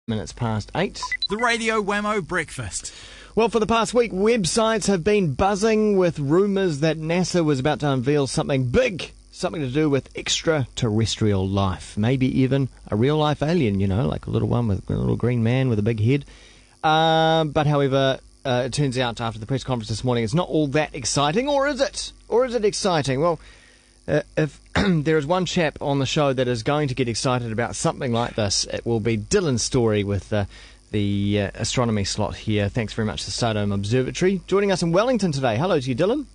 minutes past 8. The Radio Wammo Breakfast. Well, for the past week, websites have been buzzing with rumours that NASA was about to unveil something big, something to do with extraterrestrial life. Maybe even a real-life alien, like a little one with a little green man with a big head. But however, it turns out after the press conference this morning, it's not all that exciting, or is it? Or is it exciting? Well, if there is one chap on the show that is going to get excited about something like this, it will be Dylan Storey with the astronomy slot here. Thanks very much to Stardome Observatory. Joining us in Wellington today. Hello to you, Dylan.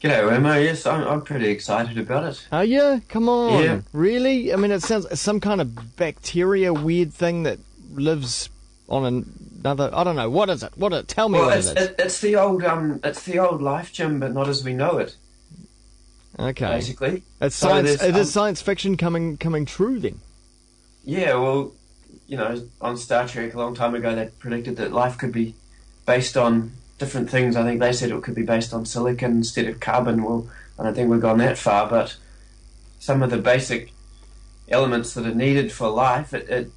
G'day, Wammo. Yes, I'm pretty excited about it. Are you? Come on. Yeah. Really? I mean, it sounds some kind of bacteria weird thing that lives on another... I don't know. What is it? Tell me what it is. It's the old life, Jim, but not as we know it. Okay. Basically. It's science. It is science fiction coming true then. Yeah, well, on Star Trek a long time ago, they predicted that life could be based on different things. I think they said it could be based on silicon instead of carbon. Well, I don't think we've gone that far, but some of the basic elements that are needed for life, it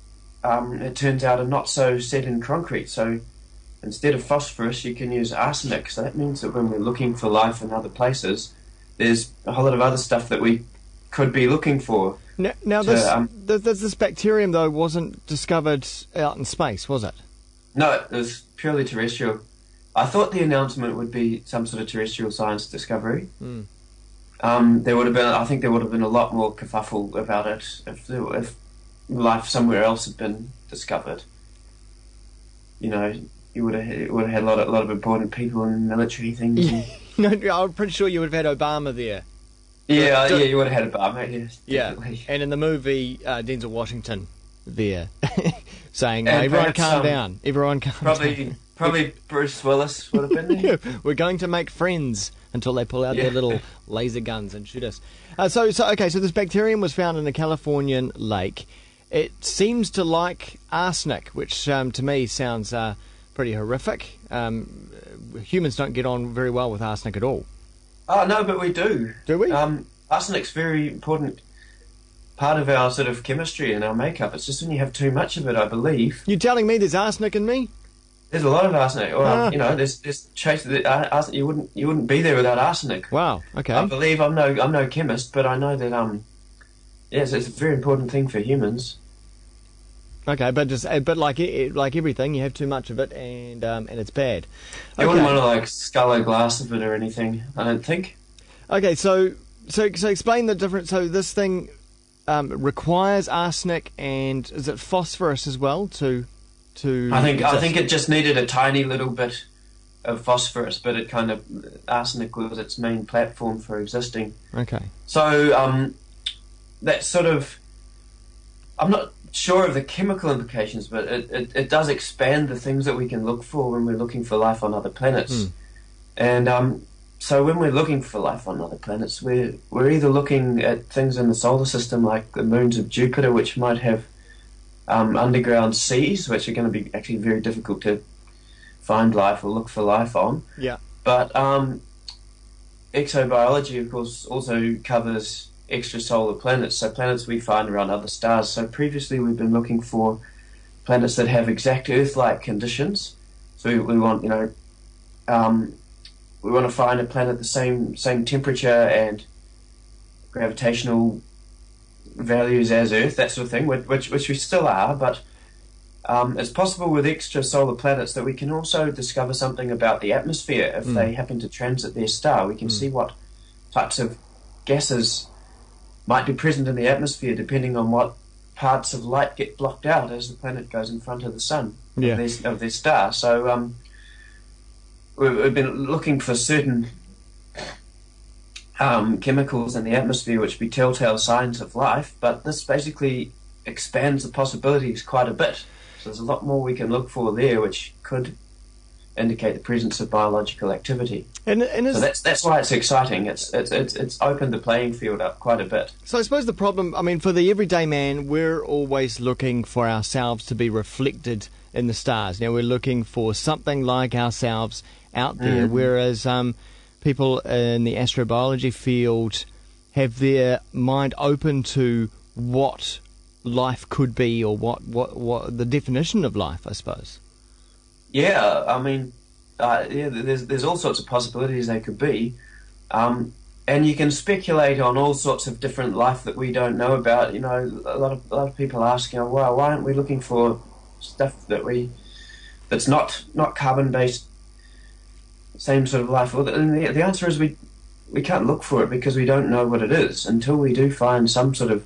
turns out are not so set in concrete. So instead of phosphorus, you can use arsenic. So that means that when we're looking for life in other places, there's a whole lot of other stuff that we could be looking for. Now this bacterium, though, wasn't discovered out in space, was it? No, it was purely terrestrial. I thought the announcement would be some sort of terrestrial science discovery. There would have been, I think, there would have been a lot more kerfuffle about it if life somewhere else had been discovered. You would have had a lot of important people in military things. No, I'm pretty sure you would have had Obama there. Yeah, you would have had Obama. Yes, definitely. Yeah, and in the movie, Denzel Washington there saying, "Everyone calm down. Everyone calm down." Probably Bruce Willis would have been there. We're going to make friends until they pull out their little laser guns and shoot us. So this bacterium was found in a Californian lake. It seems to like arsenic, which to me sounds pretty horrific. Humans don't get on very well with arsenic at all. Oh, no, but we do. Do we? Arsenic's a very important part of our sort of chemistry and our makeup. It's just when you have too much of it, I believe. You're telling me there's arsenic in me? There's a lot of arsenic. Well, there's trace of arsenic. You wouldn't be there without arsenic. Wow. Okay. I believe I'm no chemist, but I know that yes, it's a very important thing for humans. Okay, but like everything, you have too much of it, and it's bad. You wouldn't want to scull a glass of it or anything, I don't think. Okay, so explain the difference. So this thing requires arsenic, and is it phosphorus as well to I think it just needed a tiny little bit of phosphorus, but it kind of arsenic was its main platform for existing. Okay. So that sort of, I'm not sure of the chemical implications, but it does expand the things that we can look for when we're looking for life on other planets. And so when we're looking for life on other planets, we're either looking at things in the solar system like the moons of Jupiter, which might have underground seas, which are going to be actually very difficult to find life or look for life on. Yeah. But exobiology, of course, also covers extrasolar planets, so planets we find around other stars. So previously we've been looking for planets that have exact Earth-like conditions. So we want, we want to find a planet the same temperature and gravitational values as Earth, that sort of thing, which we still are, but it's possible with extrasolar planets that we can also discover something about the atmosphere if they happen to transit their star. We can see what types of gases might be present in the atmosphere depending on what parts of light get blocked out as the planet goes in front of the sun of their star. So we've been looking for certain chemicals in the atmosphere which be telltale signs of life, but this basically expands the possibilities quite a bit. So there's a lot more we can look for there which could indicate the presence of biological activity. So that's why it's exciting. It's opened the playing field up quite a bit. So I suppose the problem, for the everyday man, we're always looking for ourselves to be reflected in the stars. Now we're looking for something like ourselves out there, whereas people in the astrobiology field have their mind open to what life could be, or what the definition of life, I suppose. Yeah, I mean, there's all sorts of possibilities they could be, and you can speculate on all sorts of different life that we don't know about. You know, a lot of people ask, you know, well, why aren't we looking for stuff that's not carbon based, same sort of life? Well, the answer is we can't look for it because we don't know what it is until we do find some sort of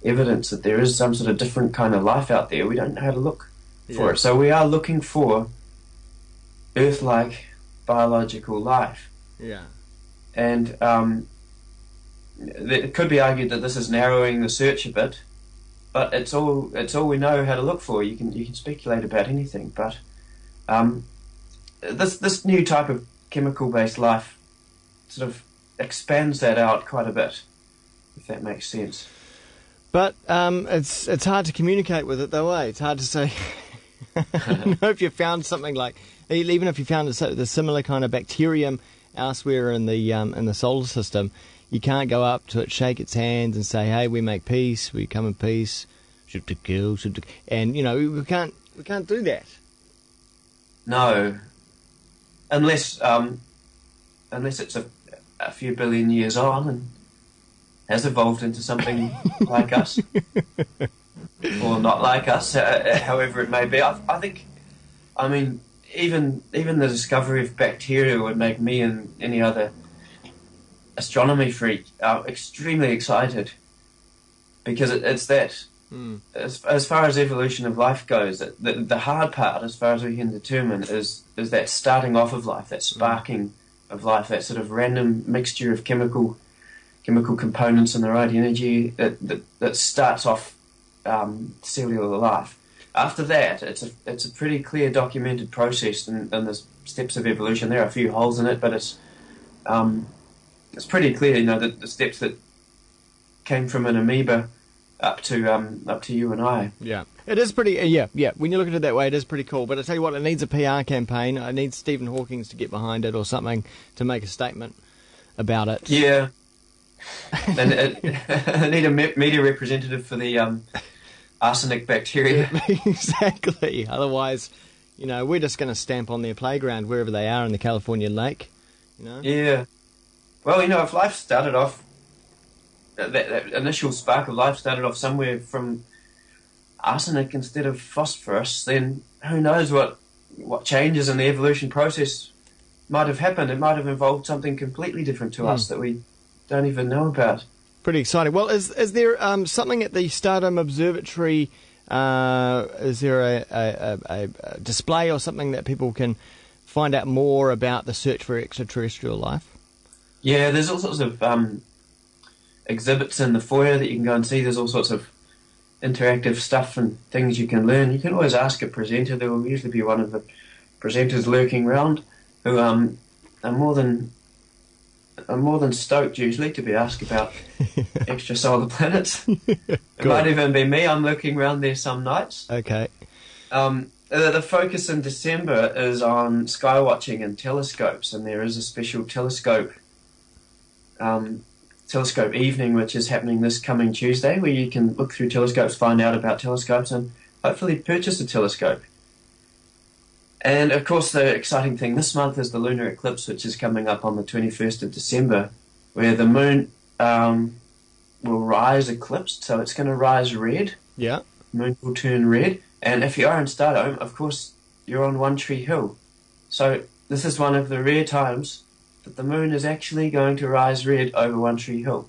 evidence that there is some sort of different kind of life out there. We don't know how to look for it. So we are looking for Earth-like biological life. Yeah. And it could be argued that this is narrowing the search a bit, but it's all we know how to look for. You can speculate about anything, but this new type of chemical-based life sort of expands that out quite a bit, if that makes sense. But it's hard to communicate with it, though, eh? It's hard to say. I know if you found something like, even if you found the similar kind of bacterium elsewhere in the solar system, you can't go up to it, shake its hands, and say, "Hey, we make peace. We come in peace. Should to kill, should to," and you know we can't do that. No, unless it's a few billion years on and has evolved into something like us, or not like us, however it may be. I think, I mean, even the discovery of bacteria would make me and any other astronomy freak extremely excited, because it's that. As far as evolution of life goes, the hard part, as far as we can determine, is that starting off of life, that sparking of life, that sort of random mixture of chemical components and the right energy that starts off cellular life. After that, it's a pretty clear documented process in the steps of evolution. There are a few holes in it, but it's pretty clear, you know, that the steps that came from an amoeba up to you and I. Yeah, it is pretty. Yeah. When you look at it that way, it is pretty cool. But I tell you what, it needs a PR campaign. It needs Stephen Hawking to get behind it or something to make a statement about it. Yeah. And I need a media representative for the arsenic bacteria. Exactly. Otherwise, you know, we're just going to stamp on their playground wherever they are in the California lake. You know. Yeah. Well, you know, if life started off, that initial spark of life started off somewhere from arsenic instead of phosphorus, then who knows what changes in the evolution process might have happened. It might have involved something completely different to us that we don't even know about. Pretty exciting. Well, is there something at the Stardom Observatory? Is there a display or something that people can find out more about the search for extraterrestrial life? Yeah, there's all sorts of exhibits in the foyer that you can go and see. There's all sorts of interactive stuff and things you can learn. You can always ask a presenter. There will usually be one of the presenters lurking around who are more than stoked usually to be asked about extrasolar planets. It might even be me. I'm lurking around there some nights. Okay. The focus in December is on sky watching and telescopes, and there is a special telescope evening which is happening this coming Tuesday, where you can look through telescopes, find out about telescopes, and hopefully purchase a telescope. And of course the exciting thing this month is the lunar eclipse, which is coming up on the 21st of December, where the moon will rise eclipsed, so it's going to rise red. Yeah. The moon will turn red, and if you are in Stardom, of course, you're on One Tree Hill. So this is one of the rare times that the moon is actually going to rise red over One Tree Hill.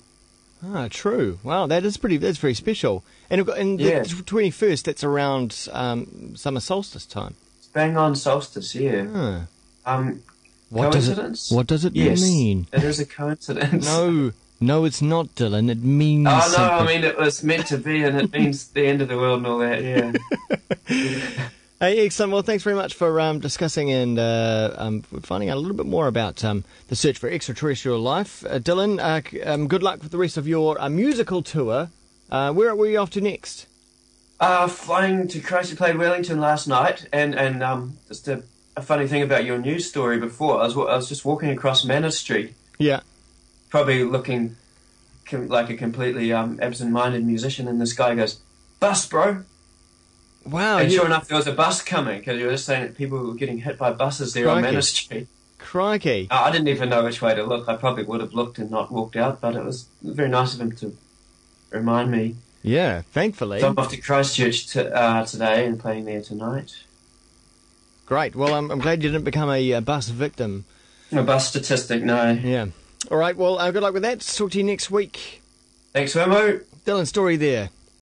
Ah, true. Wow, that's very special. And the 21st, that's around summer solstice time. It's bang on solstice, yeah. Coincidence? What does it mean? It is a coincidence. No, it's not, Dylan. It means something. I mean, it was meant to be, and it means the end of the world and all that, yeah. Hey, excellent. Well, thanks very much for discussing and finding out a little bit more about the search for extraterrestrial life. Dylan, good luck with the rest of your musical tour. Where are we off to next? Flying to Christ. You played Wellington last night, and just a funny thing about your news story before, I was just walking across Manor Street. Yeah. Probably looking like a completely absent-minded musician, and this guy goes, bus, bro. Wow. And sure enough, there was a bus coming, because you were just saying that people were getting hit by buses there on Manor Street. Crikey. I didn't even know which way to look. I probably would have looked and not walked out, but it was very nice of him to remind me. Yeah, thankfully. So I'm off to Christchurch today and playing there tonight. Great. Well, I'm glad you didn't become a bus victim. A bus statistic, no. Yeah. All right, well, good luck with that. Talk to you next week. Thanks, Wammo. Dylan Storey there.